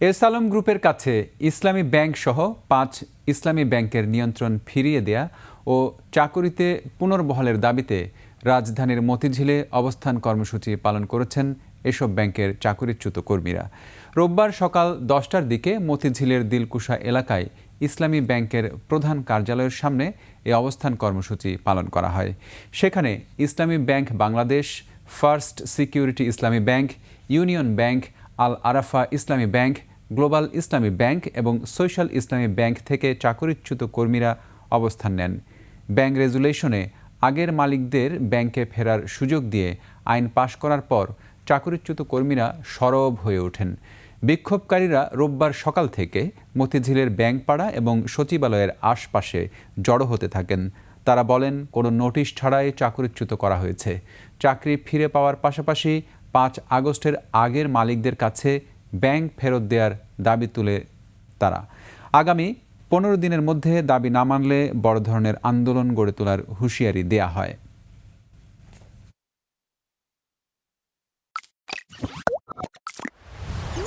S Alam গ্রুপের কাছে ইসলামী bank সহ ৫ ইসলামী ব্যাংকের নিয়ন্ত্রণ ফিরিয়ে দেয়া ও চাকুরিতে পুনর্বহালের দাবিতে রাজধানীর মতিঝিলে অবস্থান কর্মসূচি পালন করেছেন এসব ব্যাংকের চাকুরিচ্যুত কর্মীরা। রোববার সকাল ১০টার দিকে মতিঝিলের দিলকুশা এলাকায় ইসলামী ব্যাংকের প্রধান কার্যালয়ের সামনে এই অবস্থান কর্মসূচি পালন করা হয়। সেখানে ইসলামী ব্যাংক বাংলাদেশ, ফার্স্ট সিকিউরিটি ইসলামী ব্যাংক, ইউনিয়ন ব্যাংক, আল আরাফা ইসলামী ব্যাংক, গ্লোবাল ইসলামী ব্যাংক এবং সোশ্যাল ইসলামী ব্যাংক থেকে চাকুরিচ্যুত কর্মীরা অবস্থান নেন। ব্যাংক রেজুলেশনে আগের মালিকদের ব্যাংকে ফেরার সুযোগ দিয়ে আইন পাশ করার পর চাকুরিচ্যুত কর্মীরা সরব হয়ে ওঠেন। বিক্ষোভকারীরা রোববার সকাল থেকে মতিঝিলের ব্যাংকপাড়া এবং সচিবালয়ের আশপাশে জড়ো হতে থাকেন। তারা বলেন, কোনো নোটিশ ছাড়াই চাকুরিচ্যুত করা হয়েছে। চাকরি ফিরে পাওয়ার পাশাপাশি ৫ আগস্টের আগের মালিকদের কাছে ব্যাংক ফেরত দেওয়ার দাবি তুলে তারা আগামী ১৫ দিনের মধ্যে দাবি না মানলে বড় ধরনের আন্দোলন গড়ে তোলার হুঁশিয়ারি দেয়া হয়।